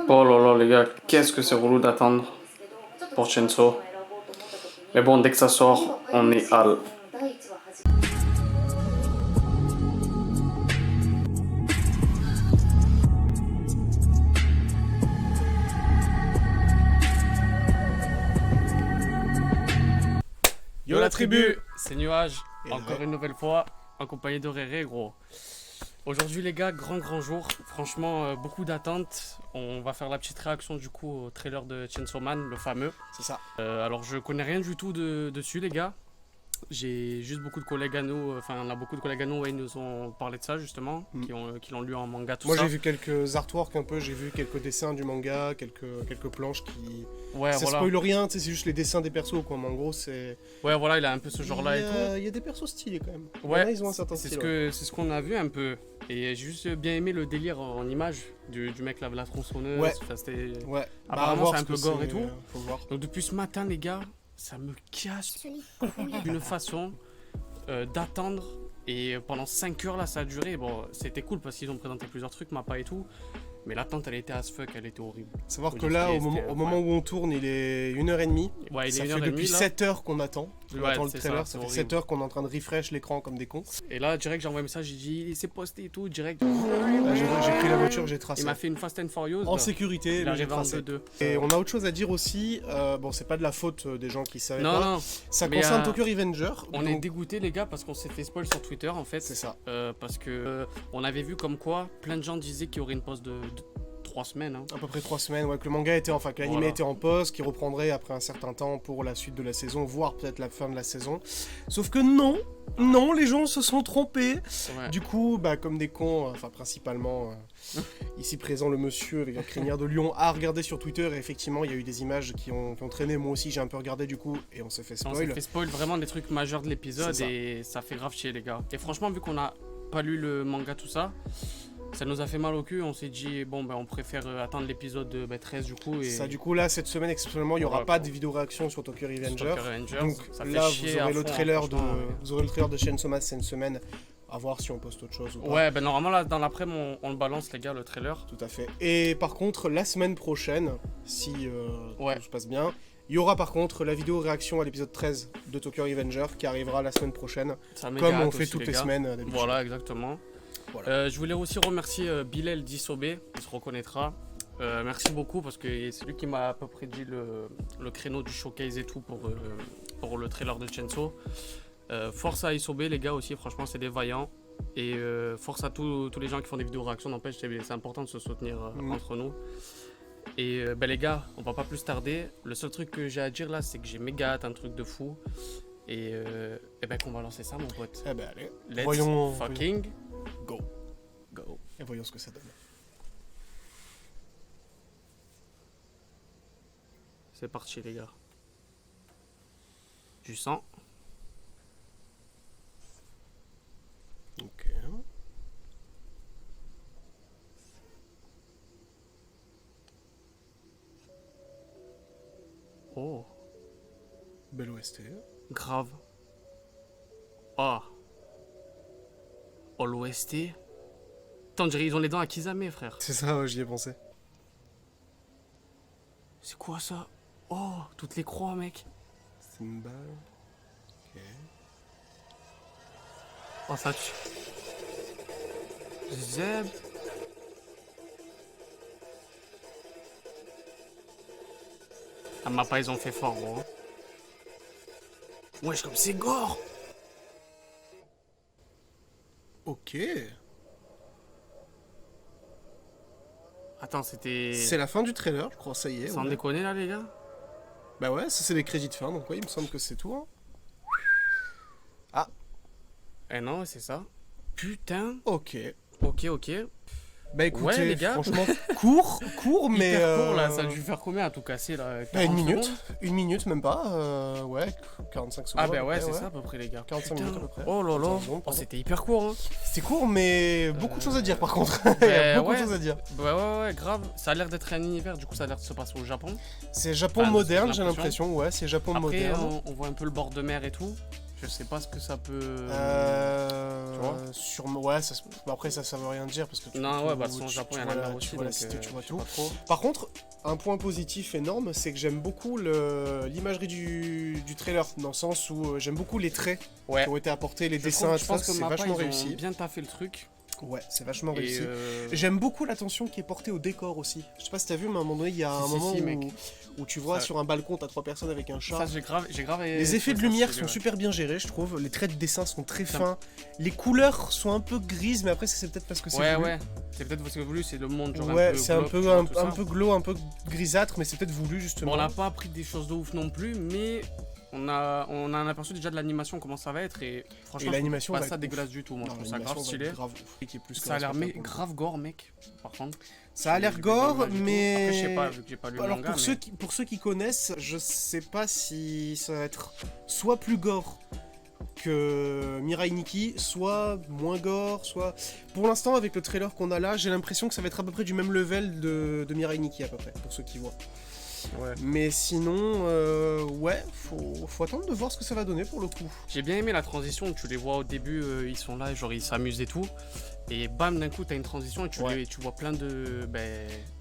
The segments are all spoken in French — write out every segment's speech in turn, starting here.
Oh là là, les gars, qu'est-ce que c'est relou d'attendre pour Chainsaw. Mais bon, dès que ça sort, on est all. Yo la tribu, c'est Nuage, encore une nouvelle fois, en compagnie de Réré, gros. Aujourd'hui les gars, grand jour, franchement beaucoup d'attentes. On va faire la petite réaction du coup au trailer de Chainsaw Man, le fameux. C'est ça. Alors je connais rien du tout dessus les gars. J'ai juste beaucoup de collègues à nous, on a beaucoup de collègues à nous, ouais, ils nous ont parlé de ça justement, qui l'ont lu en manga, tout Moi ça. j'ai vu quelques artworks un peu, j'ai vu quelques dessins du manga, quelques planches qui... Ouais, ça voilà. spoil rien, c'est juste les dessins des persos quoi, mais en gros c'est... Ouais, voilà, il a un peu ce genre-là et tout. Il y a des persos stylés quand même. Ouais, là, ils ont un certain style. c'est ce qu'on a vu un peu. Et j'ai juste bien aimé le délire en image du mec là, la tronçonneuse. Ouais. Ouais. Apparemment c'est un peu gore et tout. Faut voir. Donc depuis ce matin les gars, ça me casse d'une façon d'attendre. Et pendant 5 heures là ça a duré. Bon c'était cool parce qu'ils ont présenté plusieurs trucs, Mappa et tout. Mais l'attente elle était as fuck, elle était horrible. Savoir que là au moment où on tourne il est 1h30. Ouais, il est ça 1h30 fait depuis là. 7 heures qu'on attend. On Ouais, attend le c'est trailer, ça fait fait 7 heures qu'on est en train de refresh l'écran comme des cons. Et là direct j'ai envoyé un message, j'ai dit c'est posté et tout, direct. Là, j'ai pris la voiture, j'ai tracé. Il m'a fait une Fast and Furious. En là. sécurité, Il mais j'ai arrive en tracé. 2-2. Et on a autre chose à dire aussi, bon c'est pas de la faute des gens qui savaient Non, pas, non, ça mais, concerne Tokyo Revenger. on est dégoûtés les gars parce qu'on s'est fait spoil sur Twitter en fait. C'est ça. Parce que on avait vu comme quoi plein de gens disaient qu'il y aurait une pause de 3 semaines. Hein. À peu près 3 semaines, ouais, que le manga était, que l'anime Voilà. était en pause, qui reprendrait après un certain temps pour la suite de la saison, voire peut-être la fin de la saison. Sauf que non, les gens se sont trompés. Ouais. Du coup, comme des cons, principalement ici présent le monsieur avec la crinière de lion a regardé sur Twitter et effectivement il y a eu des images qui ont traîné. Moi aussi j'ai un peu regardé du coup et on s'est fait On spoil. s'est fait spoil vraiment des trucs majeurs de l'épisode C'est ça. et ça fait grave chier les gars. Et franchement vu qu'on n'a pas lu le manga tout ça, ça nous a fait mal au cul. On s'est dit bon on préfère attendre l'épisode 13 du coup. Et... Ça du coup là cette semaine exceptionnellement il n'y aura Voilà, pas de vidéo réaction sur Tokyo Revenger. Donc ça fait là chier vous à aurez le fond, trailer hein, de franchement. vous aurez le trailer de Chainsaw Man cette semaine. À voir si on poste autre chose ou pas. Ouais normalement là dans l'après-midi on le balance les gars le trailer. Tout à fait. Et par contre la semaine prochaine, si tout se passe bien, il y aura par contre la vidéo réaction à l'épisode 13 de Tokyo Revenger qui arrivera la semaine prochaine. Ça m'est Comme hâte on fait aussi, toutes les gars. semaines d'habitude. Voilà exactement. Voilà. Je voulais aussi remercier Bilal Dissobé, il se reconnaîtra. Merci beaucoup parce que c'est lui qui m'a à peu près dit le créneau du showcase et tout pour le trailer de Chainsaw. Force à Isobé les gars aussi, franchement c'est des vaillants. Et force à tous les gens qui font des vidéos réactions, n'empêche c'est important de se soutenir entre nous. Et les gars, on va pas plus tarder. Le seul truc que j'ai à dire là c'est que j'ai méga hâte un truc de fou. Et qu'on va lancer ça mon pote. Eh ben allez, Let's voyons fucking go. go. Et voyons ce que ça donne. C'est parti les gars. Du sang. Ok. Oh, Belle OST. grave. Oh. Oh l'OST. Attends, on dirait ils ont les dents à Kizame frère. C'est ça, ouais, j'y ai pensé. C'est quoi ça? Oh, toutes les croix mec. Symbol. Ok. Oh ça tue. Zeb. Ah Mappa ils ont fait fort gros. Wesh comme c'est gore. Ok. Attends c'était... C'est la fin du trailer, je crois, ça y est. Sans ouais. déconner là les gars. Bah ouais, ça c'est les crédits de fin, donc ouais, il me semble que c'est tout. Hein. Ah, Eh non c'est ça. Putain. ok. Ok. Bah écoutez, Ouais, les gars. franchement, court, mais... Hyper court là, ça a dû faire combien à tout casser là? 1 40 minute, secondes 1 minute même pas, ouais, 45 secondes. Ah bah à peu ouais près, c'est ça à peu près les gars. 45 Putain. minutes à peu près. Oh là là. 45 secondes, Oh, pardon. c'était hyper court hein. C'est court, mais beaucoup de choses à dire par contre. Il y a beaucoup ouais. de choses à dire. Bah ouais grave. Ça a l'air d'être un univers, du coup ça a l'air de se passer au Japon. C'est Japon Enfin, moderne, j'ai j'ai l'impression, ouais, c'est Japon Après moderne. on voit un peu le bord de mer et tout. Je sais pas ce que ça peut. Tu vois ouais, après ça veut rien dire parce que Non, ouais, bah, son Japon, il y en a la, marre aussi. tu vois la donc, cité, tu vois je sais tout. pas trop. Par contre, un point positif énorme, c'est que j'aime beaucoup l'imagerie du trailer, dans le sens où j'aime beaucoup les traits Ouais. qui ont été apportés, les Je dessins, je pense que c'est Mappa, vachement ils ont réussi. bien taffé le truc. Ouais, c'est vachement Et réussi. J'aime beaucoup l'attention qui est portée au décor aussi. Je sais pas si t'as vu, mais à un moment donné, il y a un moment mec. où tu vois Ça- sur un balcon, t'as 3 personnes avec un chat. Ça, j'ai grave. Les effets de trouvé ça lumière stylé, sont ouais. super bien gérés, je trouve. Les traits de dessin sont très Ça- fins. Les couleurs sont un peu grises, mais après, c'est peut-être parce que c'est Ouais, voulu. ouais. C'est peut-être parce que voulu, c'est le monde genre Ouais, un peu. c'est un glauque, peu, tu vois, un, tout un ça. peu glow, un peu grisâtre, mais c'est peut-être voulu justement. Bon, on n'a pas appris des choses de ouf non plus, mais on a un aperçu déjà de l'animation, comment ça va être. Et franchement, l'animation pas va ça être dégueulasse du tout. Moi, je Non, trouve ça grave l'animation va stylé. être grave ouf, et qui est plus que Ça a l'air respectable. grave gore, mec. Par contre. Ça a l'air J'ai vu gore, des images et tout. mais. Après, je sais pas, vu que j'ai pas lu le Alors manga. pour ceux qui connaissent, je sais pas si ça va être soit plus gore que Mirai Nikki, soit moins gore, soit... Pour l'instant, avec le trailer qu'on a là, j'ai l'impression que ça va être à peu près du même level de Mirai Nikki, à peu près, pour ceux qui voient. Ouais. Mais sinon, ouais, faut attendre de voir ce que ça va donner pour le coup. J'ai bien aimé la transition, tu les vois au début, ils sont là, genre ils s'amusent et tout. Et bam, d'un coup, t'as une transition et Ouais. tu vois plein de.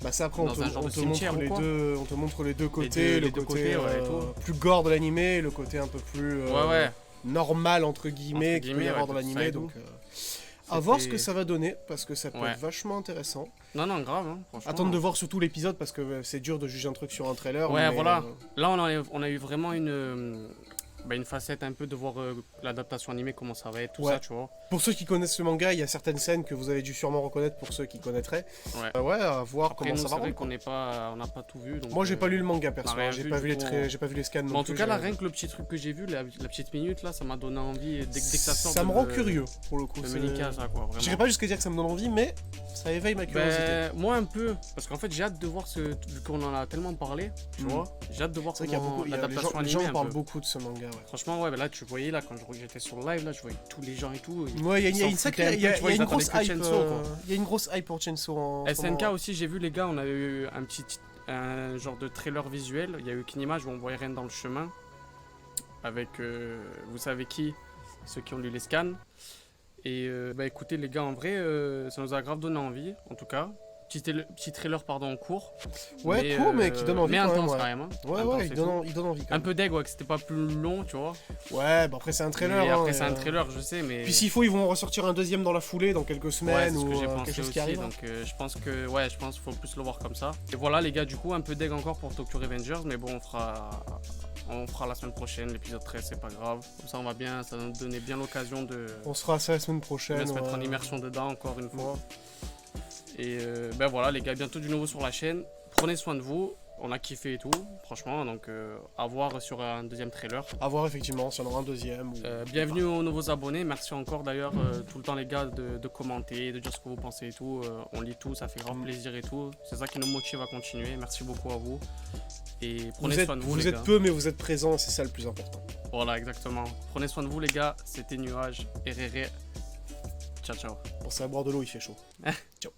Bah ça après on Dans te, un genre on de te cimetière montre ou les quoi deux, on te montre les deux côtés, les le deux côté côtés, ouais, et tout. plus gore de l'animé, le côté un peu plus Ouais. normal entre guillemets Entre qu'il peut y guillemets, avoir ouais, dans tout ça l'animé, et tout. donc à voir ce C'était- que ça va donner parce que ça peut Ouais. être vachement intéressant. Non, non, grave, hein, franchement. Attendre de voir surtout l'épisode parce que c'est dur de juger un truc sur un trailer. Ouais, mais, voilà. Là, on a eu vraiment une facette un peu de voir l'adaptation animée, comment ça va être, tout Ouais. ça, tu vois. Pour ceux qui connaissent ce manga, il y a certaines scènes que vous avez dû sûrement reconnaître pour ceux qui connaîtraient. Ouais. Ouais, à voir Après, comment nous, ça c'est va vrai rendre. qu'on n'a pas tout vu. Donc, Moi, j'ai pas lu le manga perso, on a rien j'ai vu, pas du vu les coup, j'ai pas vu les scans. Mais non en tout plus, cas, là, j'ai- rien que le petit truc que j'ai vu, la petite minute, là, ça m'a donné envie. Dès que ça sort. ça de me rend le- curieux pour le coup. Le c'est- Menika, ça, quoi. Vraiment. J'irai pas jusqu'à dire que ça me donne envie, mais ça éveille ma curiosité. Ben, moi un peu, parce qu'en fait j'ai hâte de voir vu qu'on en a tellement parlé, tu Mm. vois, j'ai hâte de voir C'est vrai qu'il y a comment beaucoup, l'adaptation les gens animée un parlent peu. beaucoup de ce manga. Ouais, Franchement ouais, ben là tu voyais là quand j'étais sur le live là, je voyais tous les gens et tout. Ouais, il y a s'en une sacrée, foutaient un il y a, peu, tu vois, il y a ils une grosse attendaient hype. que Chainsaw, quoi. Il y a une grosse hype pour Chainsaw en ce SNK moment. aussi j'ai vu les gars, on a eu un genre de trailer visuel, il y a eu qu'une image où on voyait rien dans le chemin avec vous savez qui, ceux qui ont lu les scans. Et bah écoutez les gars en vrai ça nous a grave donné envie en tout cas. Petit trailer pardon en cours. Ouais, court, mais qui donne envie mais quand même. intense Ouais, quand même. Hein. ouais, Intense ouais, et il tout. donne envie. Quand Un même. peu deg ouais, que c'était pas plus long, tu vois. Ouais, bah après c'est un trailer. Mais après hein, c'est un trailer, je sais, mais. Puis s'il faut, ils vont en ressortir un deuxième dans la foulée dans quelques Ouais, semaines c'est ce ou que j'ai quelque pensé chose aussi, qui arrive. donc je pense qu'il faut plus le voir comme ça. Et voilà les gars, du coup un peu deg encore pour Tokyo Revengers, mais bon on fera la semaine prochaine, l'épisode 13 c'est pas grave. Comme ça on va bien, ça va nous donner bien l'occasion de On se fera ça la semaine de prochaine. se mettre en ouais. immersion dedans encore une fois. Et ben voilà les gars, bientôt du nouveau sur la chaîne. Prenez soin de vous, on a kiffé et tout, franchement, donc à voir sur un deuxième trailer. À voir effectivement s'il y en aura un deuxième. Ou... Bienvenue aux nouveaux abonnés, merci encore d'ailleurs tout le temps les gars de commenter, de dire ce que vous pensez et tout, on lit tout, ça fait grave plaisir et tout, c'est ça qui nous motive à continuer, merci beaucoup à vous et prenez soin de vous, vous les êtes gars. peu mais vous êtes présents, c'est ça le plus important. Voilà exactement, prenez soin de vous les gars, c'était Nuage, RRR, ciao ciao. Pensez à boire de l'eau, il fait chaud. Ciao.